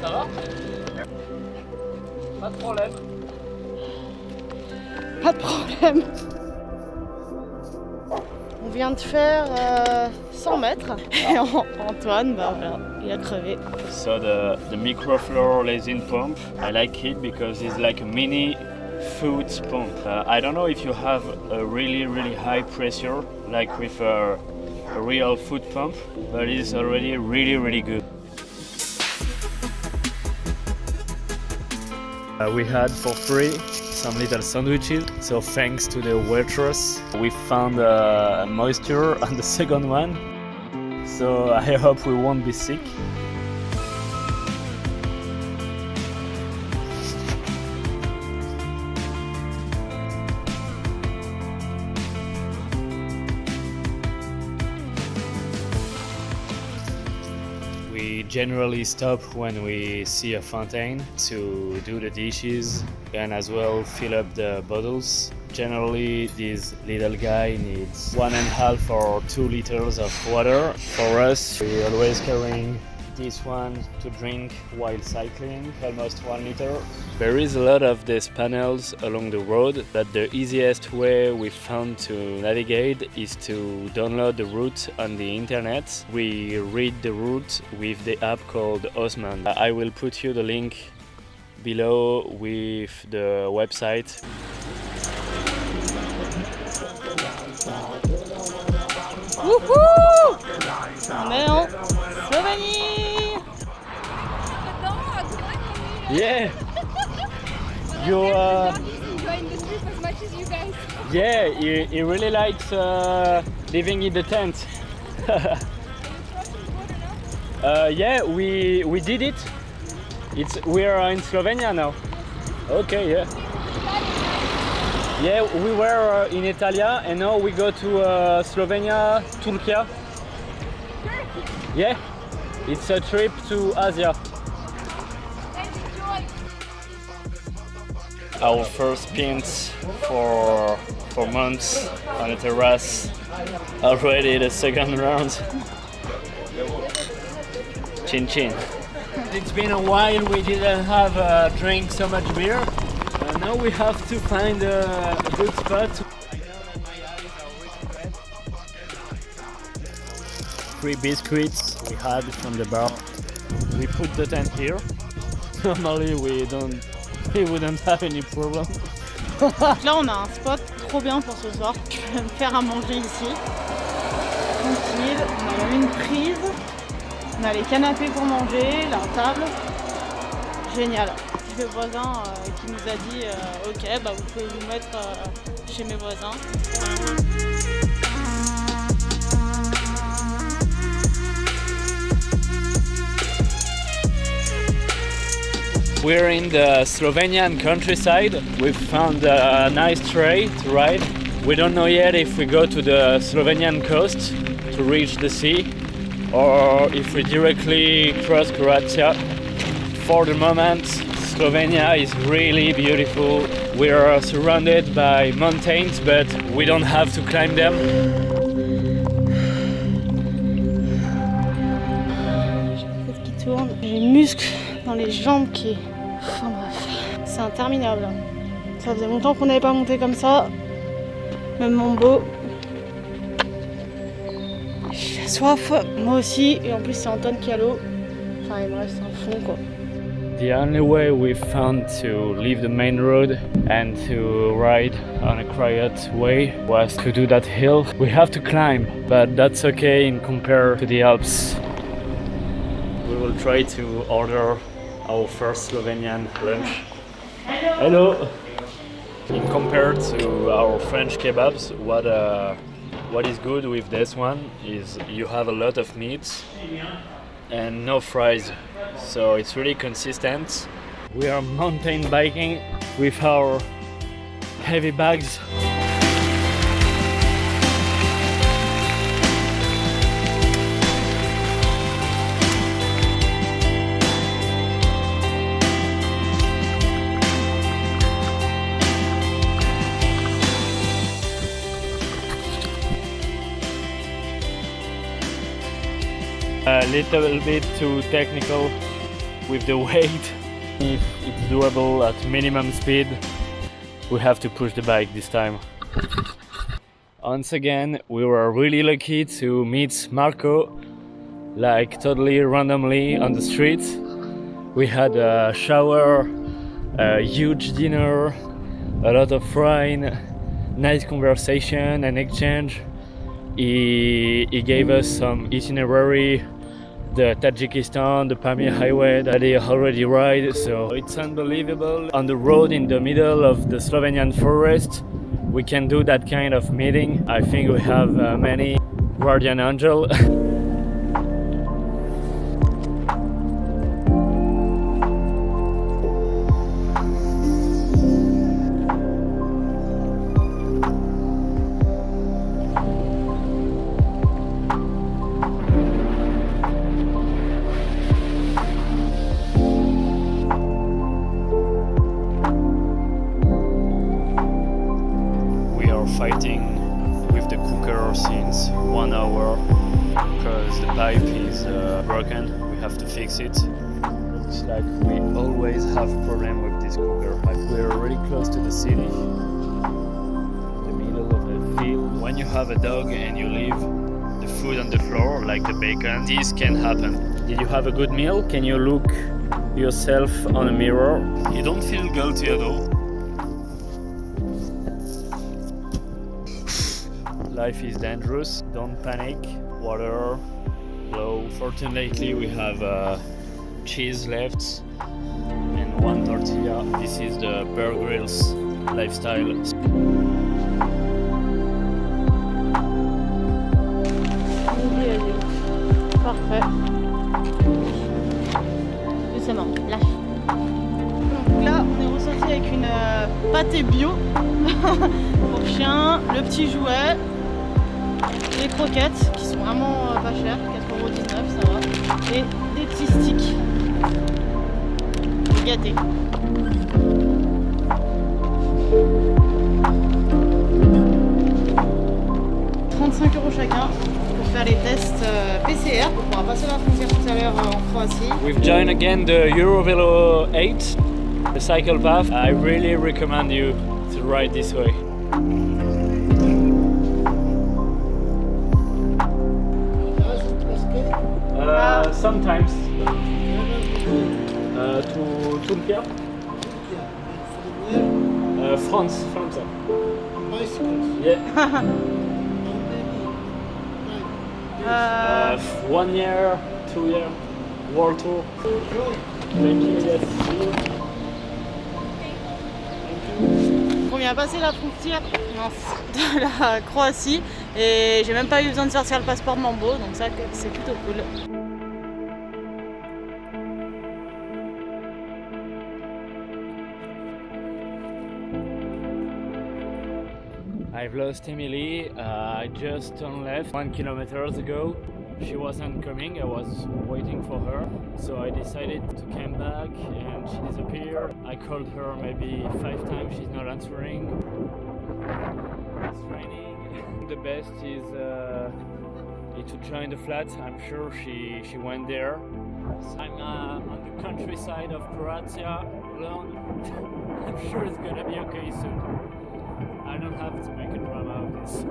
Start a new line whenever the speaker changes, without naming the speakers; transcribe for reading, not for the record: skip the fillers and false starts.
Ça va? Pas de problème.
Pas de problème. On vient de faire 100 mètres et Antoine, bah voilà, il a crevé.
So the microfloor lysine pump, I like it because it's like a mini food pump. I don't know if you have a really high pressure like with a real food pump, but it's already really good. We had for free some little sandwiches, so thanks to the waitress we found moisture on the second one, so I hope we won't be sick. We generally stop when we see a fountain to do the dishes and as well fill up the bottles. Generally, this little guy needs 1.5 or 2 liters of water. For us, we always carrying this one to drink while cycling, almost 1 liter. There is a lot of these panels along the road, but the easiest way we found to navigate is to download the route on the internet. We read the route with the app called Osmand. I will put you the link below with the website.
Wouhou! On est en Slovénie!
Yeah! You yeah, he really likes living in the tent. Yeah, we did it. We are in Slovenia now. Okay, yeah. Yeah, we were in Italia and now we go to Slovenia, Turkey. Yeah, it's a trip to Asia. Our first spins for months on a terrace. Already the second round. Chin chin.
It's been a while we didn't have drink so much beer. Now we have to find a good spot.
3 biscuits we had from the bar. We put the tent here. Normally we wouldn't have any problem.
Là on a un spot trop bien pour ce soir. Je vais me faire à manger ici. Tranquille, on a même une prise. On a les canapés pour manger, la table. Génial. Le voisin qui nous a dit ok, bah vous pouvez vous mettre chez mes voisins.
We're in the Slovenian countryside. We've found a nice tray to ride. We don't know yet if we go to the Slovenian coast to reach the sea or if we directly cross Croatia. For the moment, Slovenia is really beautiful. We are surrounded by mountains, but we don't have to climb them.
La tête qui tourne, j'ai les muscles dans les jambes qui... Enfin bref, c'est interminable. Ça faisait longtemps qu'on n'avait pas monté comme ça. Même mon beau. J'ai soif, moi aussi, et en plus c'est Antoine qui a l'eau. Enfin bref, c'est un fond quoi.
The only way we found to leave the main road and to ride on a quiet way was to do that hill. We have to climb, but that's okay in compare to the Alps. We will try to order our first Slovenian lunch. Hello! In compared to our French kebabs, what is good with this one is you have a lot of meat and no fries, so it's really consistent. We are mountain biking with our heavy bags. a little bit too technical with the weight. If it's doable at minimum speed, we have to push the bike this time. Once again, we were really lucky to meet Marco, like totally randomly on the street. We had a shower, a huge dinner, a lot of wine, nice conversation and exchange. He gave us some itinerary, the Tajikistan, the Pamir highway that he already ride, so it's unbelievable. On the road in the middle of the Slovenian forest, we can do that kind of meeting. I think we have many guardian angel. Fighting with the cooker since 1 hour because the pipe is broken. We have to fix it. Looks like we always have problem with this cooker. We're really close to the city, in the middle of the field. When you have a dog and you leave the food on the floor, like the bacon, this can happen. Did you have a good meal? Can you look yourself on a mirror? You don't feel guilty at all. Life is dangerous, don't panic, water, low. Fortunately we have cheese left and one tortilla. This is the Bear Grylls lifestyle.
Parfait. Doucement, lâche. Donc là, on est ressorti avec une pâtée bio pour chien, le petit jouet, les croquettes qui sont vraiment pas chères, 4,19 €, ça va, et des petits sticks gâtés. €35 chacun pour faire les tests PCR pour pouvoir passer la frontière tout à l'heure en Croatie.
We've joined again the Eurovelo 8, the cycle path. I really recommend you to ride this way. Sometimes. To Turkey? France.
Bicycles.
Yeah. 1 year, 2 year, World Tour. Thank you, yes.
On vient passer la frontière de la Croatie et j'ai même pas eu besoin de sortir le passeport Mambo, donc ça c'est plutôt cool.
I've lost Emily. I just turned left 1 kilometer ago. She wasn't coming, I was waiting for her. So I decided to come back and she disappeared. I called her maybe 5 times, she's not answering. It's raining. The best is to join the flats. I'm sure she went there. I'm on the countryside of Croatia alone. I'm sure it's gonna be okay soon. I don't have to make a drama of this.